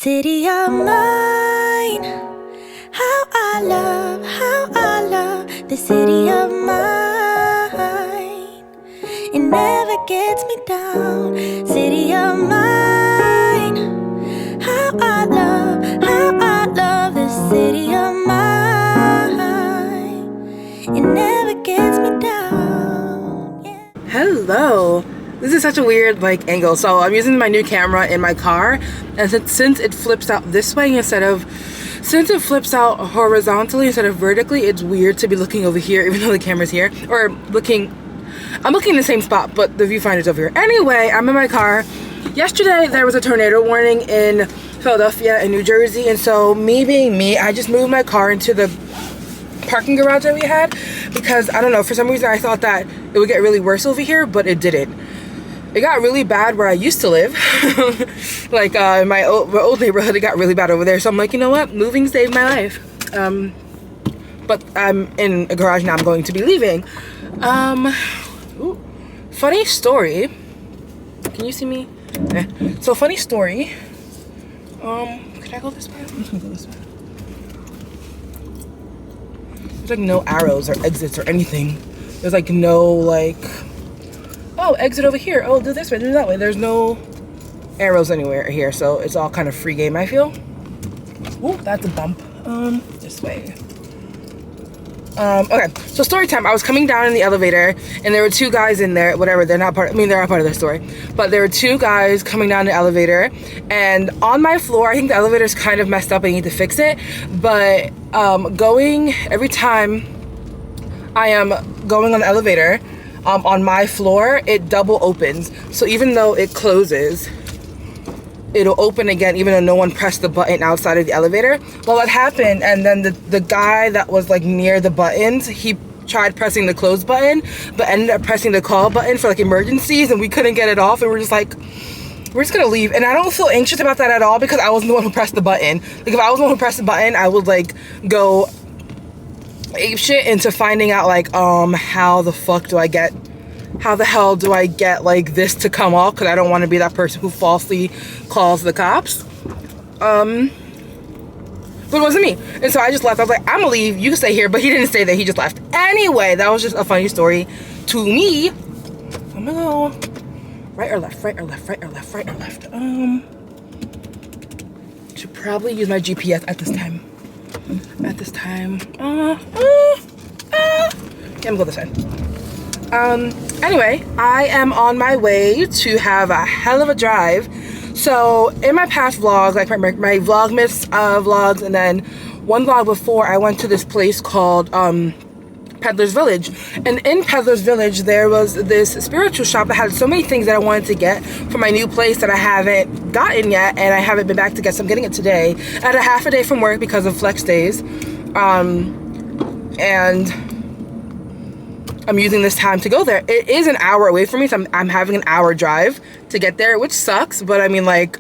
City of mine, how I love the city of mine. It never gets me down. City of mine, how I love the city of mine. It never gets me down. Yeah. Hello. This is such a weird angle. So I'm using my new camera in my car, and since it flips out this way since it flips out horizontally instead of vertically, it's weird to be looking over here even though the camera's here, or I'm looking in the same spot but the viewfinder's over here. Anyway, I'm in my car. Yesterday there was a tornado warning in Philadelphia and New Jersey, and so me being me, I just moved my car into the parking garage that we had because I don't know, for some reason I thought that it would get really worse over here, but it didn't. It got really bad where I used to live. In my old neighborhood, it got really bad over there. So I'm like, you know what? Moving saved my life. But I'm in a garage now. I'm going to be leaving. Funny story. Can you see me? So funny story. Could I go this way? I'm gonna go this way. There's no arrows or exits or anything. There's no oh, exit over here. Oh, do this way, do that way. There's no arrows anywhere here, so it's all kind of free game, I feel. Ooh, that's a bump. This way. Okay, so story time. I was coming down in the elevator, and there were two guys in there. Whatever, they're not part of the story. But there were two guys coming down the elevator, and on my floor, I think the elevator's kind of messed up. I need to fix it. But every time I am going on the elevator, on my floor, it double opens. So even though it closes, it'll open again even though no one pressed the button outside of the elevator. Well, that happened, and then the guy that was near the buttons, he tried pressing the close button but ended up pressing the call button for emergencies, and we couldn't get it off, and we're just gonna leave. And I don't feel anxious about that at all because I wasn't the one who pressed the button. If I was the one who pressed the button, I would go ape shit into finding out how the hell do I get this to come off, because I don't want to be that person who falsely calls the cops. But it wasn't me, and so I just left. I was like, I'm gonna leave, you can stay here, but he didn't stay there, he just left. Anyway, that was just a funny story to me. I'm gonna go right or left, right or left, right or left, right or left. Should probably use my GPS at this time. Yeah, I'm gonna go this way. Anyway, I am on my way to have a hell of a drive. So in my past vlogs, my Vlogmas vlogs, and then one vlog before, I went to this place called Peddler's Village. And in Peddler's Village, there was this spiritual shop that had so many things that I wanted to get for my new place that I haven't gotten yet, and I haven't been back to get, so I'm getting it today. I had a half a day from work because of flex days, and I'm using this time to go there. It is an hour away from me, so I'm having an hour drive to get there, which sucks, but I mean, I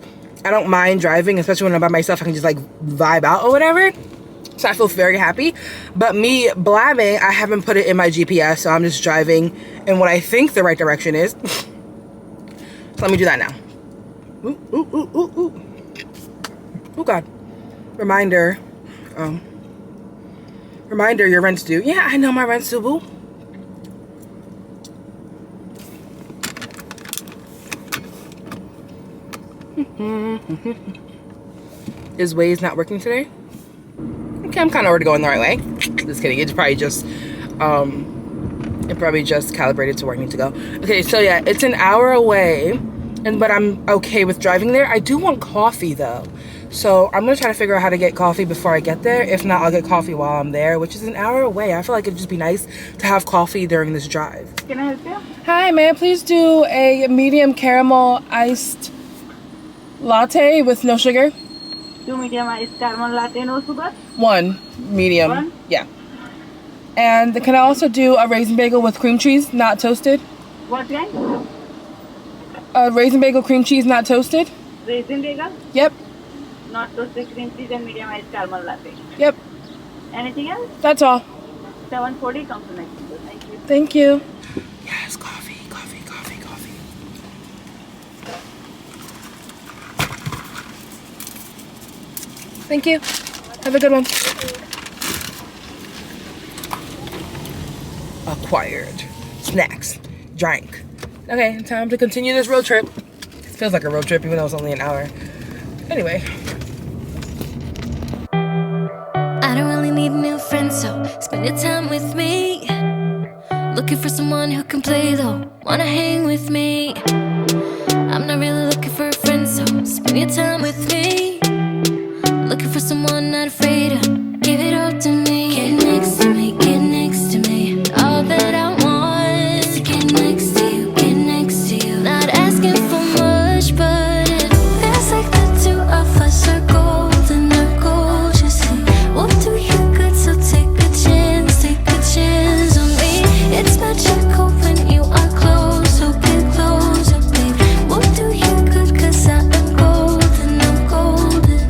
don't mind driving, especially when I'm by myself. I can just vibe out or whatever. So I feel very happy. But me blabbing, I haven't put it in my GPS, so I'm just driving in what I think the right direction is. So let me do that now. Ooh, ooh, ooh, ooh, ooh. Oh God. Reminder. Reminder, your rent's due. Yeah, I know my rent's due, boo. Is Waze not working today? Okay, I'm kind of already going the right way. Just kidding. It's probably just calibrated to where I need to go. Okay, so yeah, it's an hour away, but I'm okay with driving there. I do want coffee though, so I'm gonna try to figure out how to get coffee before I get there. If not, I'll get coffee while I'm there, which is an hour away. I feel like it'd just be nice to have coffee during this drive. Can I help you? Hi, may I please do a medium caramel iced latte with no sugar? 2 medium iced caramel latte, no sugar? 1 medium. One? Yeah. And can I also do a raisin bagel with cream cheese, not toasted? What kind? A raisin bagel, cream cheese, not toasted? Raisin bagel? Yep. Not toasted, cream cheese, and medium iced caramel latte. Yep. Anything else? That's all. 740 comes to next. Thank you. Thank you. Yes, coffee, coffee, coffee, coffee. Thank you. Have a good one. Acquired. Snacks. Drank. Okay, time to continue this road trip. It feels like a road trip even though it's only an hour. Anyway. I don't really need a new friend, so spend your time with me. Looking for someone who can play though, wanna hang with me. I'm not really looking for a friend, so spend your time with me. Looking for someone not afraid to give it all to me. Get next to me, get next to me. All that I want is to get next to you, get next to you. Not asking for much, but it feels like the two of us are golden, are gold, you see. We'll do you good, so take a chance on me. It's magical when you are close, so get closer, babe. We'll do you good, cause I am golden, I'm golden.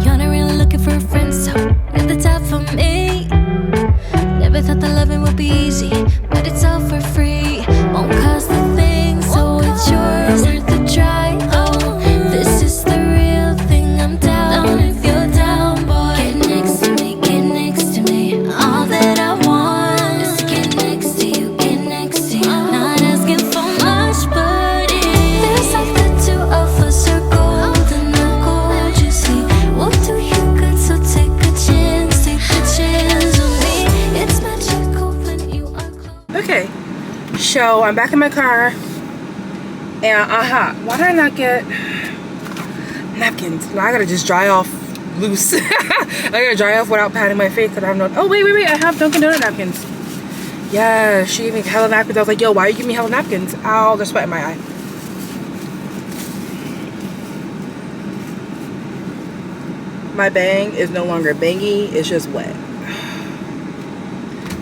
You're not really looking for a friend, so at the top for me. Never thought that loving would be easy, but it's all for free. Won't cost a thing, so it's yours worth the try. Oh, this is the real thing, I'm down if you're down, boy. Get next to me, get next to me. All that I want is to get next to you, get next to you. Not asking for much, but it feels like the two of us are golden, are gold, you see. We'll do you good, so take a chance on me. It's magical when you are close. Okay. So I'm back in my car. And why did I not get napkins? Now I gotta just dry off loose. I gotta dry off without patting my face because I have no. Oh wait, I have Dunkin' Donut napkins. Yeah, she gave me hella napkins. I was like, yo, why you give me hella napkins? Ow, there's sweat in my eye. My bang is no longer bangy, it's just wet.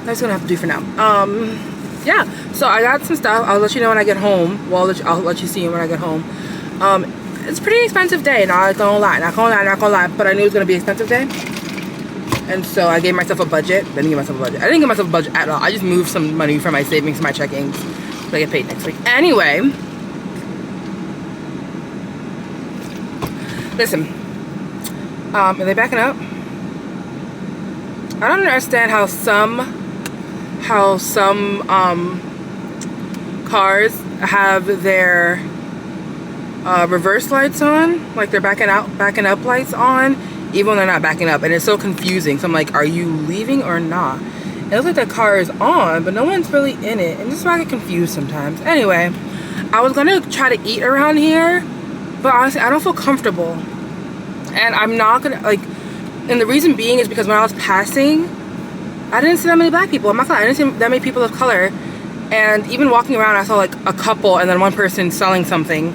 That's gonna have to do for now. Yeah, so I got some stuff. I'll let you know when I get home. Well, I'll let you see when I get home. It's a pretty expensive day, not gonna lie, but I knew it was gonna be an expensive day. And so I gave myself a budget. I didn't give myself a budget at all. I just moved some money from my savings to my checkings so I get paid next week. Anyway, listen, are they backing up? I don't understand how some cars have their reverse lights on, like they're backing up lights on, even when they're not backing up, and it's so confusing. So I'm like, are you leaving or not? It looks like the car is on, but no one's really in it, and this is why I get confused sometimes. Anyway, I was gonna try to eat around here, but honestly, I don't feel comfortable, and I'm not gonna and the reason being is because when I was passing, I didn't see that many black people. I'm not gonna lie, I didn't see that many people of color. And even walking around, I saw like a couple and then one person selling something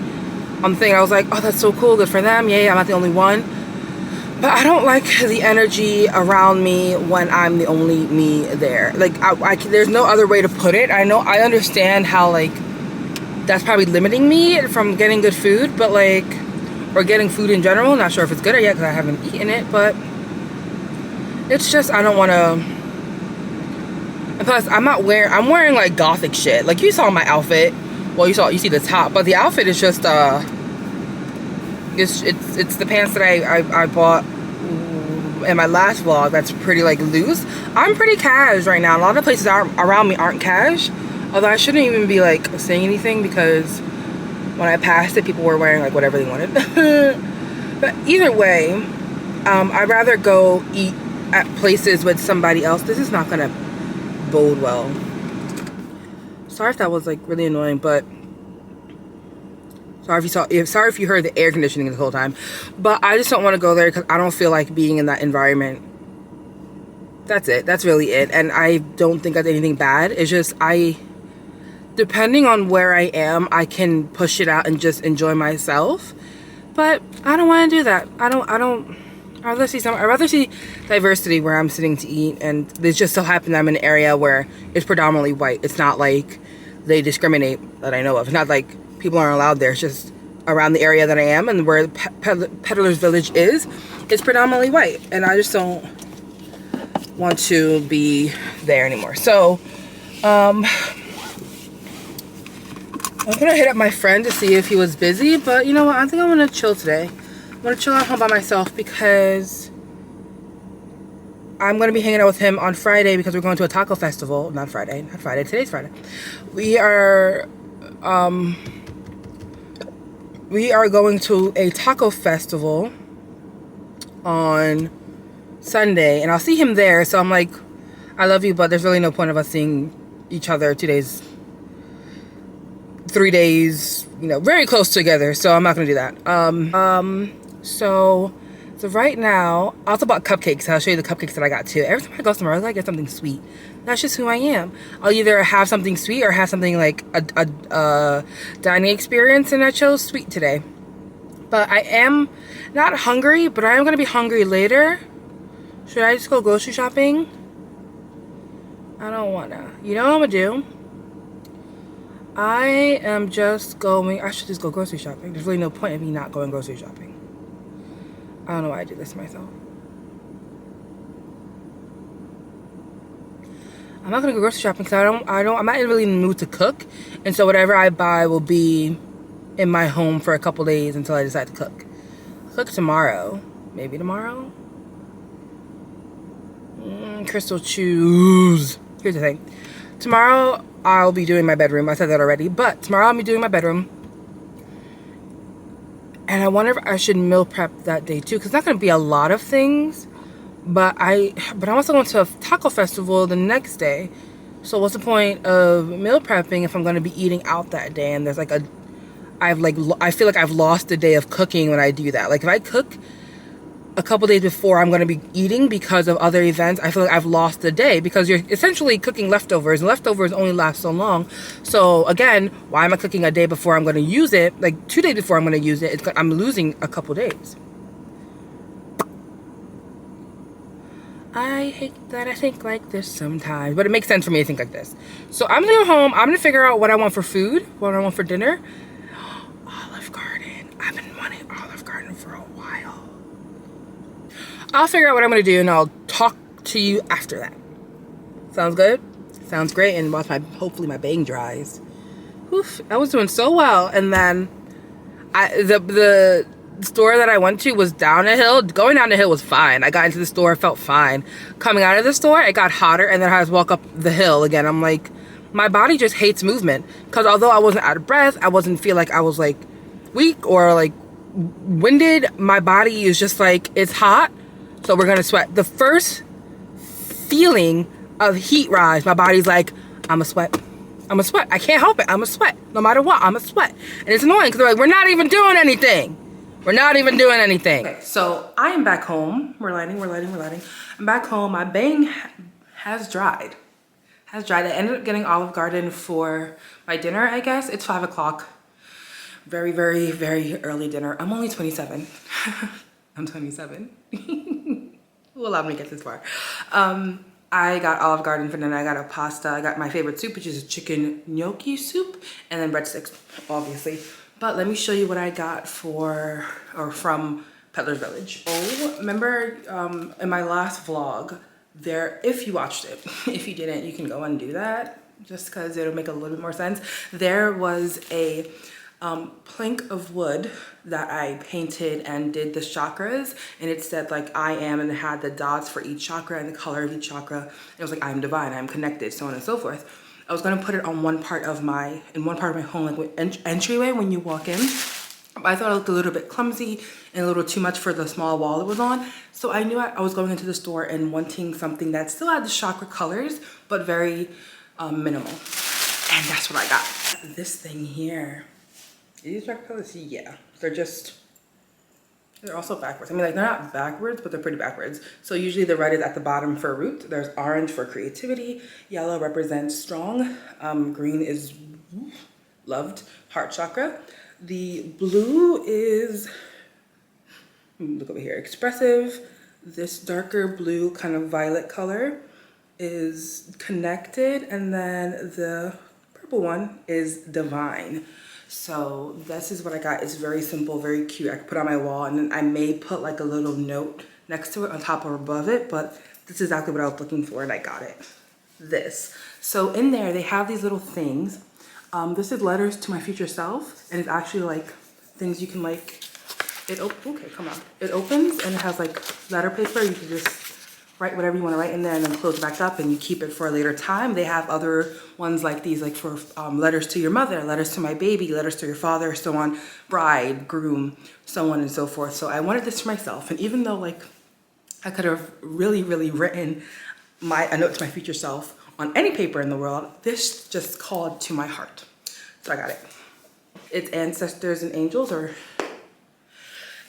on the thing. I was like, oh, that's so cool, good for them. Yeah, I'm not the only one. But I don't like the energy around me when I'm the only me there. Like, there's no other way to put it. I understand how like that's probably limiting me from getting good food, but like, or getting food in general. Not sure if it's good or yet because I haven't eaten it, but it's just, I don't want to. And plus, I'm wearing like gothic shit. Like, you saw my outfit. Well, you see the top, but the outfit is just it's the pants that I bought in my last vlog. That's pretty like loose. I'm pretty cash right now. A lot of places around me aren't cash. Although I shouldn't even be like saying anything because when I passed it, people were wearing like whatever they wanted. But either way, I'd rather go eat at places with somebody else. This is not gonna bode well. Sorry if that was like really annoying, but sorry if you heard the air conditioning the whole time. But I just don't want to go there because I don't feel like being in that environment. That's it. That's really it. And I don't think that's anything bad. It's just depending on where I am, I can push it out and just enjoy myself. But I don't want to do that. I'd rather see diversity where I'm sitting to eat, and it just so happens I'm in an area where it's predominantly white. It's not like they discriminate that I know of. It's not like people aren't allowed there. It's just around the area that I am and where Peddler's Village is, it's predominantly white, and I just don't want to be there anymore. So I was gonna hit up my friend to see if he was busy, but you know what, I think I'm gonna chill today. want to chill out home by myself because I'm going to be hanging out with him on Friday because we're going to a taco festival. Not Friday. Today's Friday. We are going to a taco festival on Sunday, and I'll see him there. So I'm like, I love you, but there's really no point of us seeing each other 2 days, 3 days, you know, very close together. So I'm not going to do that. So right now, I also bought cupcakes. I'll show you the cupcakes that I got too. Every time I go somewhere, I like get something sweet. That's just who I am. I'll either have something sweet or have something like a dining experience, and I chose sweet today. But I am not hungry, but I am going to be hungry later. Should I just go grocery shopping? I don't want to. You know what I'm going to do? I should just go grocery shopping. There's really no point in me not going grocery shopping. I don't know why I do this to myself. I'm not gonna go grocery shopping because I'm not really in the mood to cook, and so whatever I buy will be in my home for a couple days until I decide to cook. I'll cook tomorrow, maybe tomorrow. Crystal, choose. Here's the thing. Tomorrow I'll be doing my bedroom. I said that already, but tomorrow I'll be doing my bedroom. And I wonder if I should meal prep that day too, because it's not going to be a lot of things. But I'm also going to a taco festival the next day. So what's the point of meal prepping if I'm going to be eating out that day? And there's like I feel like I've lost a day of cooking when I do that. Like if I cook a couple days before I'm going to be eating because of other events, I feel like I've lost a day because you're essentially cooking leftovers, and leftovers only last so long. So again, why am I cooking a day before I'm going to use it? Like 2 days before I'm going to use it, I'm losing a couple days. I hate that I think like this sometimes, but it makes sense for me to think like this. So I'm going to go home. I'm going to figure out what I want for food, what I want for dinner. Olive Garden. I've been wanting Olive Garden for a while. I'll figure out what I'm going to do, and I'll talk to you after that. Sounds good? Sounds great. And once hopefully my bang dries. Oof, I was doing so well. And then the store that I went to was down a hill. Going down the hill was fine. I got into the store, felt fine. Coming out of the store, it got hotter, and then I had to walk up the hill again. I'm like, my body just hates movement. Because although I wasn't out of breath, I wasn't feel like I was like weak or like winded. My body is just like, it's hot. So we're gonna sweat. The first feeling of heat rise, my body's like, I'm a sweat. I can't help it. I'm a sweat. No matter what, I'm a sweat. And it's annoying because they're like, we're not even doing anything. Okay, so I am back home. We're lighting. I'm back home. My bang has dried. I ended up getting Olive Garden for my dinner, I guess. It's 5 o'clock. Very, very, very early dinner. I'm only 27. I'm 27. Who allowed me to get this far? I got Olive Garden for dinner. I got a pasta. I got my favorite soup, which is a chicken gnocchi soup, and then breadsticks, obviously. But let me show you what I got from Peddler's Village. Oh, remember in my last vlog, if you watched it, if you didn't, you can go and do that, just because it'll make a little bit more sense. There was a plank of wood that I painted and did the chakras, and it said like I am, and it had the dots for each chakra and the color of each chakra. It was like I'm divine, I'm connected, so on and so forth. I was gonna put it on one part of my home, like with entryway when you walk in. But I thought it looked a little bit clumsy and a little too much for the small wall it was on. So I knew I was going into the store and wanting something that still had the chakra colors, but very minimal. And that's what I got. This thing here. These chakra colors, yeah. They're also backwards. I mean, like, they're not backwards, but they're pretty backwards. So usually the red is at the bottom for root. There's orange for creativity. Yellow represents strong. Green is loved, heart chakra. The blue is, look over here, expressive. This darker blue kind of violet color is connected. And then the purple one is divine. So this is what I got. It's very simple, very cute. I could put on my wall, and then I may put like a little note next to it on top or above it, but this is exactly what I was looking for, and I got it. This. So in there, they have these little things. This is letters to my future self, and it's actually like things you can like Okay, come on. It opens and it has like letter paper. You can just write whatever you want to write in there and then close it back up and you keep it for a later time. They have other ones like these, like for letters to your mother, letters to my baby, letters to your father, so on, bride, groom, so on and so forth. So I wanted this for myself. And even though like I could have really written a note to my future self on any paper in the world, this just called to my heart. So I got it. It's Ancestors and Angels, or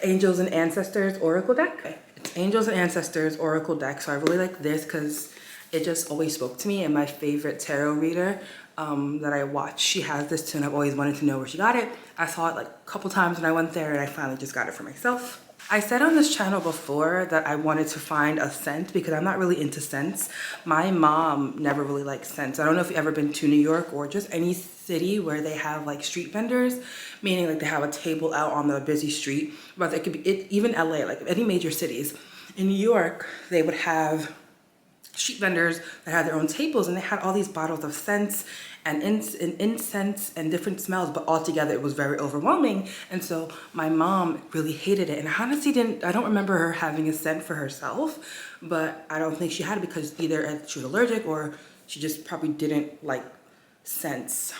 Angels and Ancestors Oracle deck. It's Angels and Ancestors Oracle deck. So I really like this because it just always spoke to me. And my favorite tarot reader that I watch, she has this too, and I've always wanted to know where she got it. I saw it like a couple times when I went there, and I finally just got it for myself. I said on this channel before that I wanted to find a scent because I'm not really into scents. My mom never really liked scents. I don't know if you've ever been to New York or just any city where they have like street vendors, meaning like they have a table out on the busy street. But it could be even LA, like any major cities. In New York, they would have street vendors that had their own tables, and they had all these bottles of scents and incense and different smells, but altogether it was very overwhelming. And so my mom really hated it, and I honestly I don't remember her having a scent for herself, but I don't think she had it because either she was allergic or she just probably didn't like scents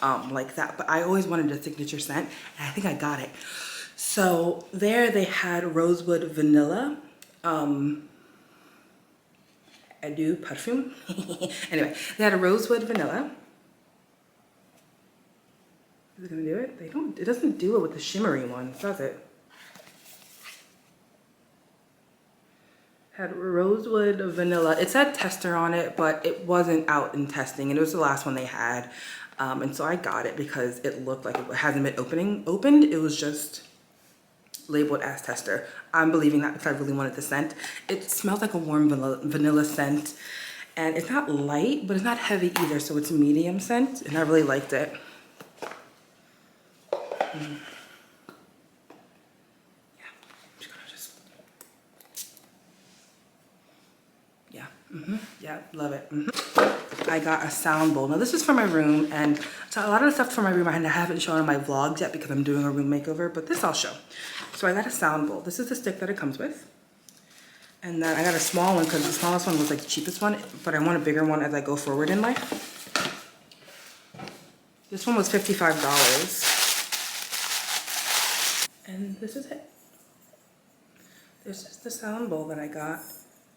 like that. But I always wanted a signature scent, and I think I got it. So there they had rosewood vanilla, Eau Parfum. Anyway, they had a rosewood vanilla. Is it gonna do it? It doesn't do it with the shimmery ones, does it? Had rosewood vanilla. It said tester on it, but it wasn't out in testing, and it was the last one they had. And so I got it because it looked like it hasn't been opened. It was just labeled as tester. I'm believing that because I really wanted the scent. It smells like a warm vanilla scent, and it's not light, but it's not heavy either, so it's a medium scent, and I really liked it. Yeah, yeah, love it. I got a sound bowl. Now this is for my room, and so a lot of the stuff for my room I haven't shown in my vlogs yet because I'm doing a room makeover, but this I'll show. So I got a sound bowl. This is the stick that it comes with. And then I got a small one because the smallest one was like the cheapest one, but I want a bigger one as I go forward in life. This one was $55. And this is it. This is the sound bowl that I got.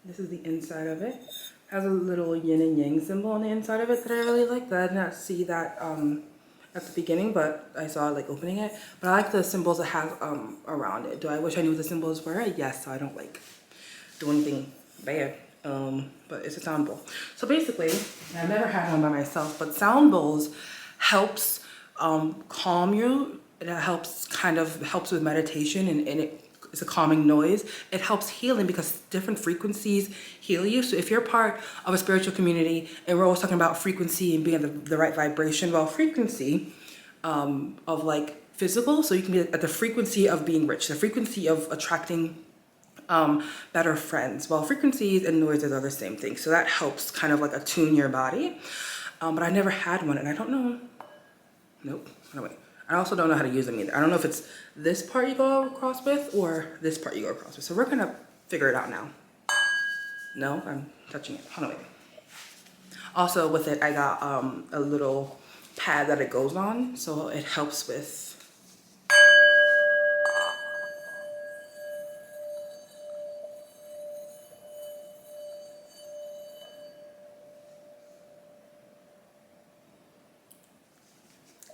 This is the inside of it. It has a little yin and yang symbol on the inside of it that I really like. I did not see that at the beginning, but I saw it like opening it. But I like the symbols it has around it. Do I wish I knew what the symbols were? Yes, so I don't like do anything bad. But it's a sound bowl. So basically, I've never had one by myself, but sound bowls helps calm you. It helps with meditation, and it's a calming noise. It helps healing because different frequencies heal you. So if you're part of a spiritual community, and we're always talking about frequency and being at the right vibration, well, frequency of like physical, so you can be at the frequency of being rich, the frequency of attracting better friends. Well, frequencies and noises are the same thing. So that helps kind of like attune your body. But I never had one, and I don't know. Nope. No, wait. I also don't know how to use them either. I don't know if it's this part you go across with or this part you go across with. So we're gonna figure it out now. No, I'm touching it. Hold on, wait. Also with it, I got a little pad that it goes on, so it helps with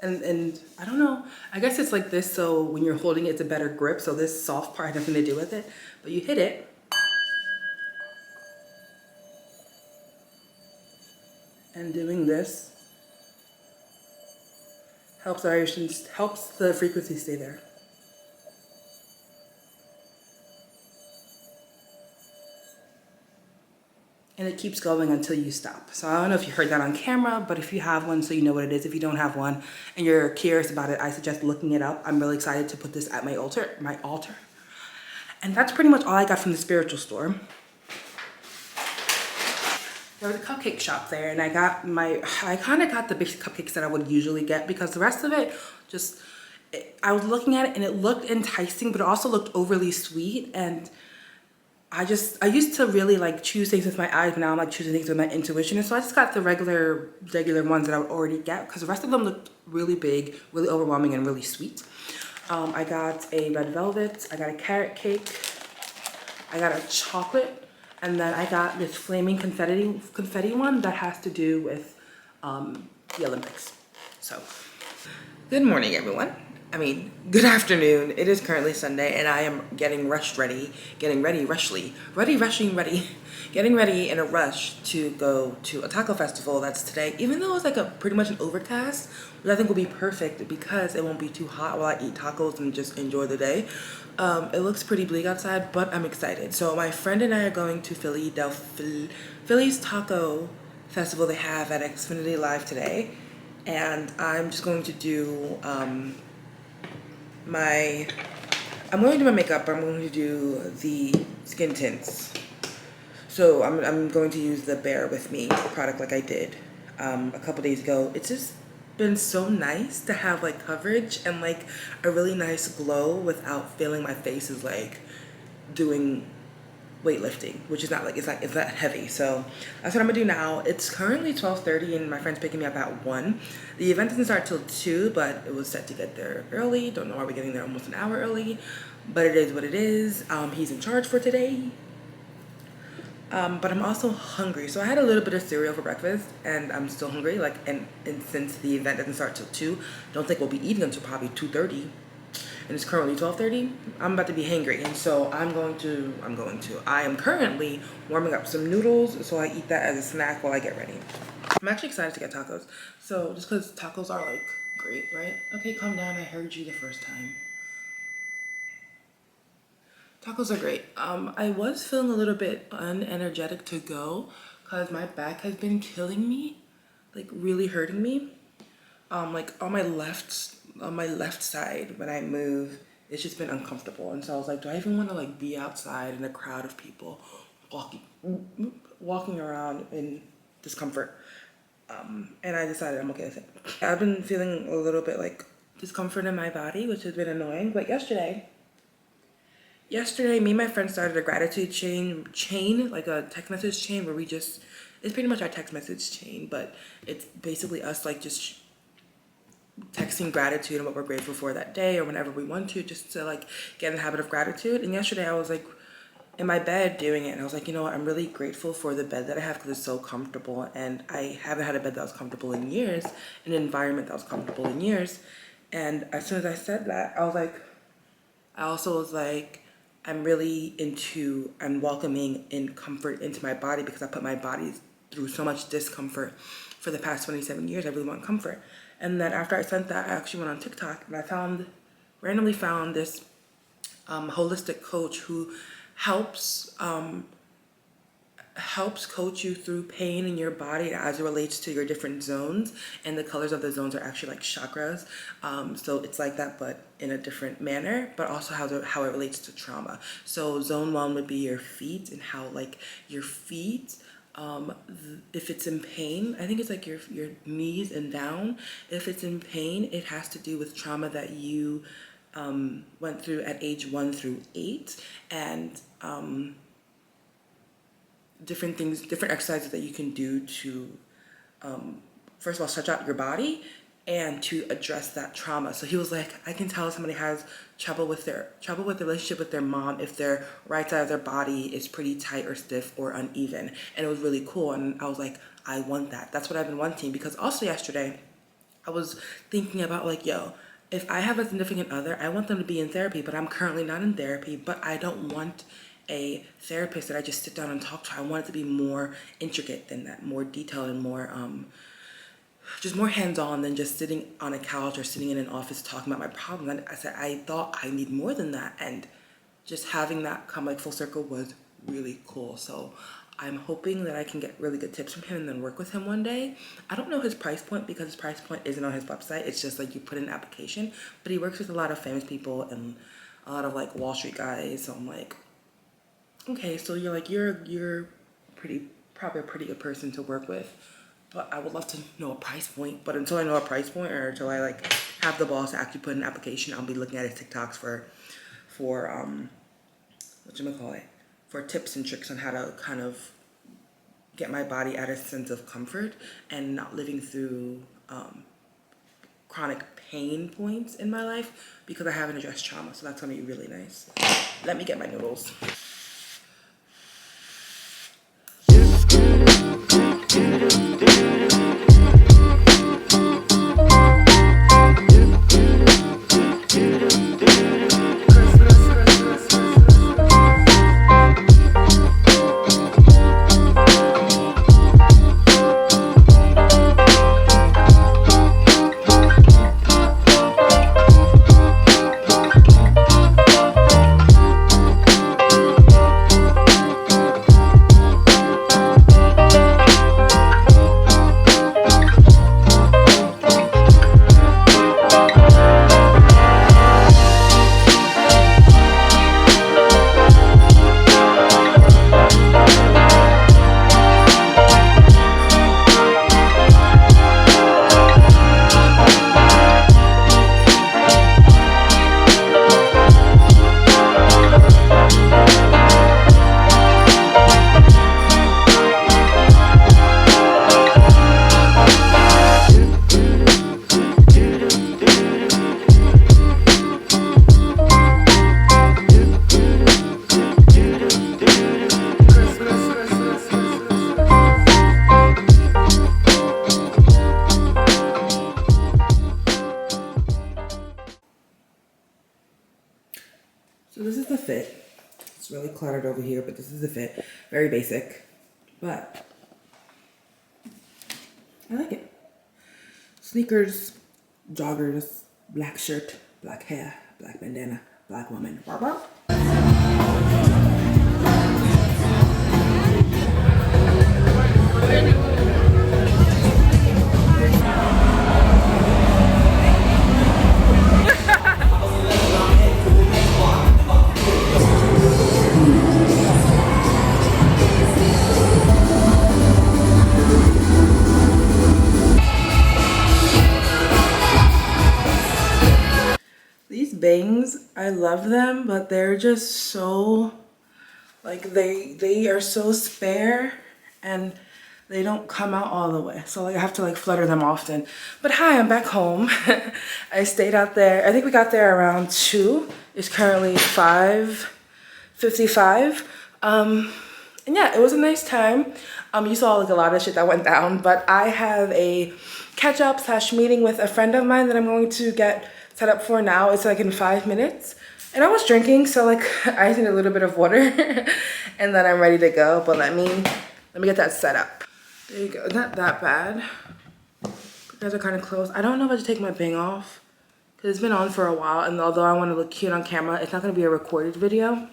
and I don't know, I guess it's like this, so when you're holding it, it's a better grip. So this soft part has nothing to do with it, but you hit it and doing this helps the frequency stay there. And it keeps going until you stop. So I don't know if you heard that on camera, but if you have one, so you know what it is. If you don't have one and you're curious about it, I suggest looking it up. I'm really excited to put this at my altar. And that's pretty much all I got from the spiritual store. There was a cupcake shop there, and I kind of got the big cupcakes that I would usually get because the rest of it I was looking at it and it looked enticing, but it also looked overly sweet. And I used to really like choose things with my eyes, but now I'm like choosing things with my intuition. And so I just got the regular ones that I would already get because the rest of them looked really big, really overwhelming, and really sweet. I got a red velvet, I got a carrot cake, I got a chocolate, and then I got this flaming confetti one that has to do with the Olympics. So, good morning, everyone. I mean, good afternoon. It is currently Sunday, and I am getting ready in a rush to go to a taco festival that's today, even though it's like a pretty much an overcast, which I think will be perfect because it won't be too hot while I eat tacos and just enjoy the day. It looks pretty bleak outside, but I'm excited. So my friend and I are going to Philly's Taco Festival they have at Xfinity Live today, and I'm just going to do I'm going to do my makeup, but I'm going to do the skin tints. So I'm going to use the Bear With Me product like I did a couple days ago. It's just been so nice to have like coverage and like a really nice glow without feeling my face is like doing weightlifting, which is not like, it's not heavy. So that's what I'm gonna do now. It's currently 12:30 and my friend's picking me up at 1. The event doesn't start till 2, but it was set to get there early. Don't know why we're getting there almost an hour early, but it is what it is. He's in charge for today. But I'm also hungry. So I had a little bit of cereal for breakfast and I'm still hungry. Like, and since the event doesn't start till 2, don't think we'll be eating until probably 2:30. And it's currently 12:30. I'm about to be hangry, and so I am currently warming up some noodles, so I eat that as a snack while I get ready. I'm actually excited to get tacos. So just because tacos are like great, right? Okay, calm down. I heard you the first time. Tacos are great. I was feeling a little bit unenergetic to go because my back has been killing me, like really hurting me. Like on my left side when I move, it's just been uncomfortable. And so I was like, do I even want to like be outside in a crowd of people walking around in discomfort? And I decided I'm okay with it. I've been feeling a little bit like discomfort in my body, which has been annoying. But yesterday, me and my friend started a gratitude chain, like a text message chain where it's pretty much our text message chain, but it's basically us like just texting gratitude and what we're grateful for that day or whenever we want to, just to like get in the habit of gratitude. And yesterday I was like in my bed doing it, and I was like, you know what, I'm really grateful for the bed that I have because it's so comfortable, and I haven't had a bed that was comfortable in years, an environment that was comfortable in years. And as soon as I said that, I also was like, I'm really into and welcoming in comfort into my body because I put my body through so much discomfort for the past 27 years. I really want comfort. And then after I sent that, I actually went on TikTok and I randomly found this holistic coach who helps coach you through pain in your body as it relates to your different zones, and the colors of the zones are actually like chakras. So it's like that, but in a different manner, but also how it relates to trauma. So zone 1 would be your feet, and how like your feet, if it's in pain, I think it's like your knees and down. If it's in pain, it has to do with trauma that you went through at age 1 through 8, and different exercises that you can do to first of all stretch out your body and to address that trauma. So he was like, I can tell somebody has trouble with the relationship with their mom if their right side of their body is pretty tight or stiff or uneven. And it was really cool, and I was like, I want that. That's what I've been wanting. Because also yesterday I was thinking about like, yo, if I have a significant other, I want them to be in therapy, but I'm currently not in therapy. But I don't want a therapist that I just sit down and talk to. I want it to be more intricate than that, more detailed, and more just more hands-on than just sitting on a couch or sitting in an office talking about my problems. And I said, I thought I need more than that, and just having that come like full circle was really cool. So I'm hoping that I can get really good tips from him and then work with him one day. I don't know his price point because his price point isn't on his website. It's just like you put in an application, but he works with a lot of famous people and a lot of like Wall Street guys. So I'm like, okay, so you're probably a pretty good person to work with, but I would love to know a price point. But until I know a price point, or until I like have the balls to actually put in an application, I'll be looking at his TikToks for whatchamacallit, for tips and tricks on how to kind of get my body at a sense of comfort and not living through chronic pain points in my life because I haven't addressed trauma. So that's gonna be really nice. Let me get my noodles. So this is the fit. It's really cluttered over here, but this is the fit. Very basic, but I like it. Sneakers, joggers, black shirt, black hair, black bandana, black woman. Barb, barb. These bangs, I love them, but they're just so, like, they are so spare and they don't come out all the way. So like I have to like flutter them often. But hi, I'm back home. I stayed out there. I think we got there around 2. It's currently 5:55. And yeah, it was a nice time. You saw like a lot of shit that went down, but I have a catch up / meeting with a friend of mine that I'm going to get set up for now. It's like in 5 minutes. And I was drinking, so like I just need a little bit of water and then I'm ready to go. But let me get that set up. There you go. Not that bad. You guys are kind of close. I don't know if I should take my bang off because it's been on for a while, and although I want to look cute on camera, it's not going to be a recorded video.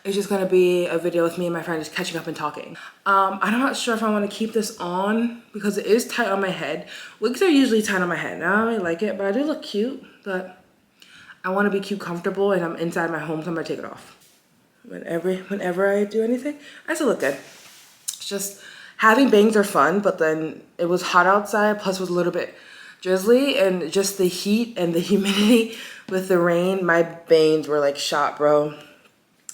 It's just going to be a video with me and my friend just catching up and talking. I'm not sure if I want to keep this on because it is tight on my head. Wigs are usually tight on my head. Now I really like it, but I do look cute. But I want to be cute comfortable, and I'm inside my home, so I'm going to take it off. Whenever I do anything, I still look good. It's just having bangs are fun, but then it was hot outside, plus it was a little bit drizzly, and just the heat and the humidity with the rain, my bangs were like shot, bro.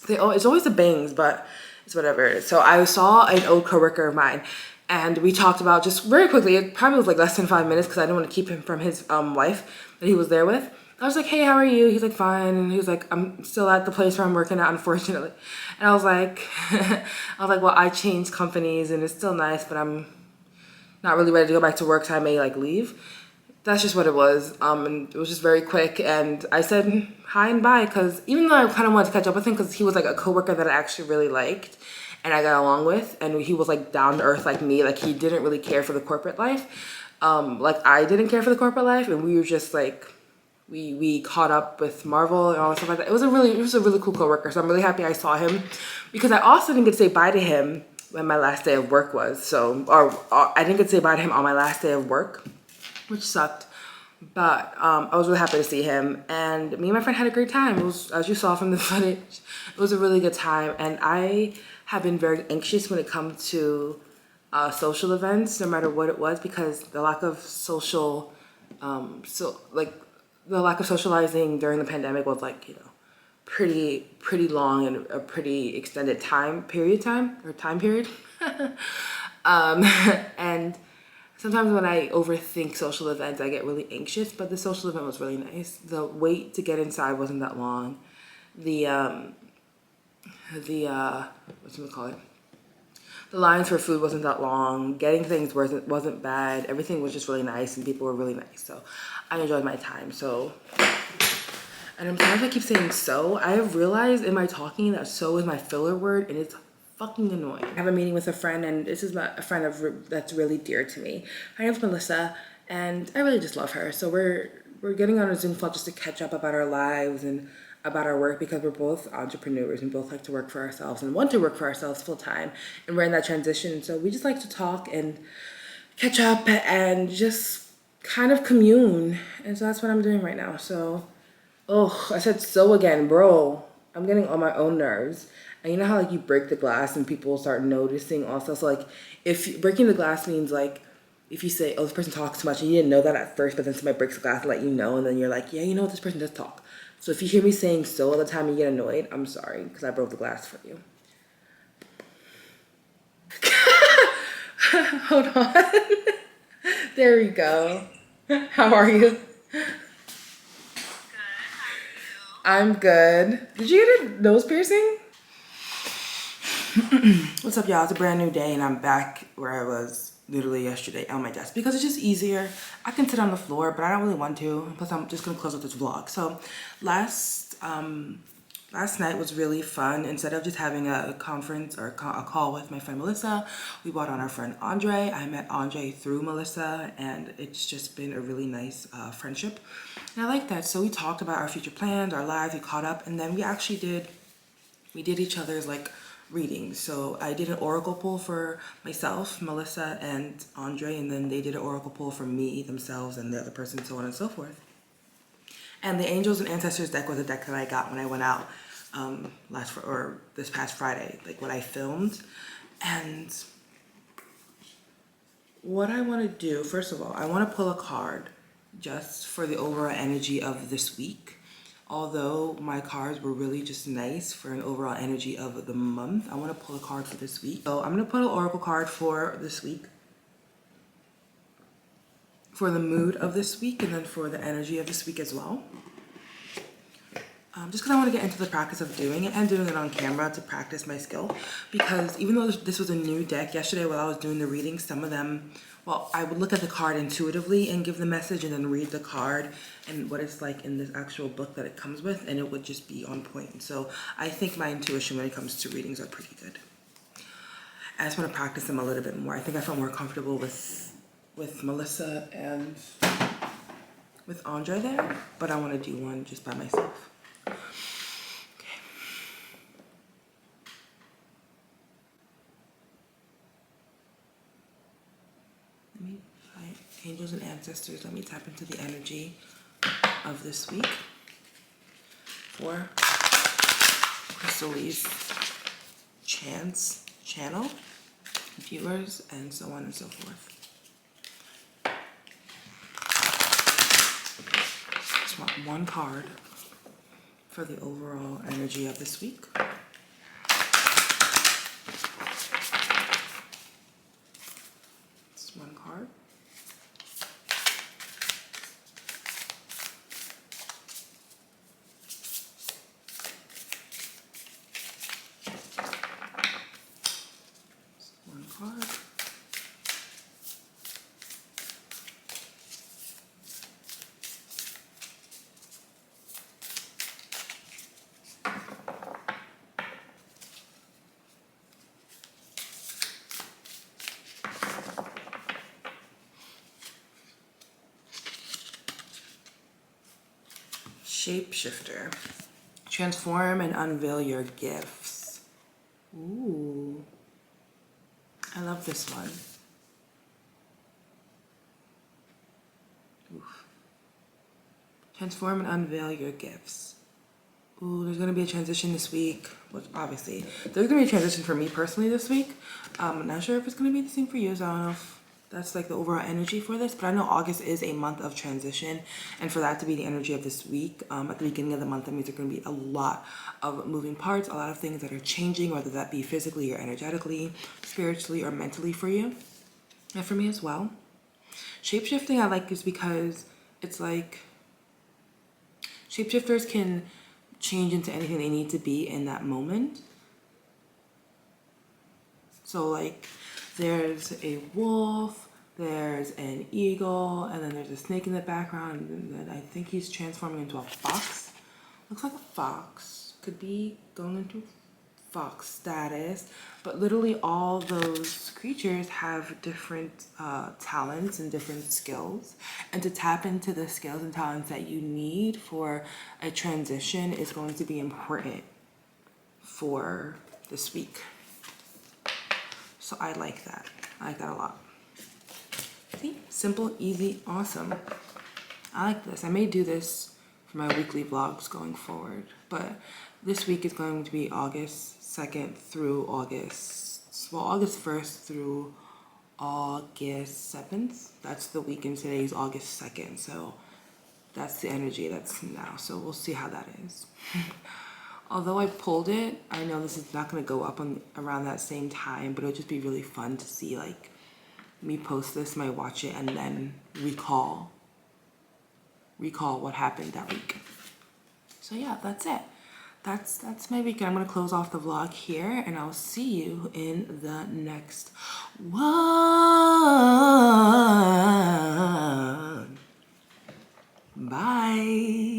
It's always the bangs, but it's whatever. So I saw an old coworker of mine, and we talked about just very quickly. It probably was like less than 5 minutes because I didn't want to keep him from his wife that he was there with. I was like, hey, how are you? He's like, fine. And he was like, I'm still at the place where I'm working at, unfortunately. And I was like, well, I changed companies and it's still nice, but I'm not really ready to go back to work, so I may like leave. That's just what it was. And it was just very quick. And I said hi and bye because even though I kind of wanted to catch up with him because he was like a coworker that I actually really liked and I got along with, and he was like down to earth like me. Like he didn't really care for the corporate life. Like I didn't care for the corporate life, and we were just like, we caught up with Marvel and all that stuff like that. It was a really cool coworker. So I'm really happy I saw him because I also didn't get to say bye to him when my last day of work was. So, or I didn't get to say bye to him on my last day of work, which sucked. But I was really happy to see him, and me and my friend had a great time. It was, as you saw from the footage, it was a really good time. And I have been very anxious when it comes to social events, no matter what it was, because the lack of social So like the lack of socializing during the pandemic was like, you know, pretty long and a pretty extended time period. And sometimes when I overthink social events, I get really anxious, but the social event was really nice. The wait to get inside wasn't that long. The whatchamacallit? The lines for food wasn't that long. Getting things wasn't bad. Everything was just really nice and people were really nice. So I enjoyed my time. So, and I'm sorry if I keep saying so. I have realized in my talking that so is my filler word and it's fucking annoying. I have a meeting with a friend and this is a friend that's really dear to me. Her name's Melissa and I really just love her. So we're getting on a Zoom call just to catch up about our lives and about our work because we're both entrepreneurs and both like to work for ourselves and want to work for ourselves full time. And we're in that transition. So we just like to talk and catch up and just kind of commune. And so that's what I'm doing right now. So, oh, I said so again, bro. I'm getting on my own nerves. And you know how like you break the glass and people start noticing also. So like if breaking the glass means like, if you say, oh, this person talks too much and you didn't know that at first, but then somebody breaks the glass and let you know. And then you're like, yeah, you know what, this person does talk. So if you hear me saying so all the time and you get annoyed, I'm sorry because I broke the glass for you. Hold on. There we go. How are you? I'm good. Did you get a nose piercing? What's up, y'all? It's a brand new day and I'm back where I was literally yesterday on my desk because it's just easier. I can sit on the floor, but I don't really want to. Plus, I'm just gonna close up this vlog. So last night was really fun. Instead of just having a conference or a call with my friend Melissa, we brought on our friend Andre. I met Andre through Melissa and it's just been a really nice friendship. And I like that. So we talked about our future plans, our lives, we caught up, and then we actually did each other's like readings. So I did an oracle pull for myself, Melissa, and Andre, and then they did an oracle pull for me, themselves, and the other person, so on and so forth. And the Angels and Ancestors deck was a deck that I got when I went out this past Friday, like what I filmed. And what I want to do, first of all, I want to pull a card just for the overall energy of this week. Although my cards were really just nice for an overall energy of the month, I want to pull a card for this week. So I'm going to put an oracle card for this week, for the mood of this week, and then for the energy of this week as well. Just because I want to get into the practice of doing it and doing it on camera to practice my skill. Because even though this was a new deck, yesterday while I was doing the reading, some of them, well, I would look at the card intuitively and give the message and then read the card and what it's like in this actual book that it comes with, and it would just be on point. So I think my intuition when it comes to readings are pretty good. I just want to practice them a little bit more. I think I felt more comfortable with Melissa and with Andre there, but I want to do one just by myself. Okay. Let me find Angels and Ancestors. Let me tap into the energy of this week for Crystally's channel, viewers, and so on and so forth. Just want one card for the overall energy of this week. Just one card. Just one card. Shapeshifter. Transform and unveil your gifts. Ooh. I love this one. Oof. Transform and unveil your gifts. Ooh, there's gonna be a transition this week. Which obviously, there's gonna be a transition for me personally this week. I'm not sure if it's gonna be the same for you, so I don't know if That's like the overall energy for this. But I know August is a month of transition, and for that to be the energy of this week, at the beginning of the month, that means there's going to be a lot of moving parts, a lot of things that are changing, whether that be physically or energetically, spiritually or mentally for you, and for me as well. Shapeshifting I like is because it's like shapeshifters can change into anything they need to be in that moment. So like there's a wolf, there's an eagle, and then there's a snake in the background, and then I think he's transforming into a fox. Looks like a fox. Could be going into fox status, but literally all those creatures have different talents and different skills, and to tap into the skills and talents that you need for a transition is going to be important for this week. So I like that. I like that a lot. See? Simple, easy, awesome. I like this. I may do this for my weekly vlogs going forward, but this week is going to be August 2nd through August 1st through August 7th. That's the weekend. Today is August 2nd. So that's the energy that's now. So we'll see how that is. Although I pulled it, I know this is not going to go up on around that same time, but it'll just be really fun to see like me post this, might watch it, and then recall what happened that week. So yeah, that's it. That's my weekend. I'm going to close off the vlog here, and I'll see you in the next one. Bye.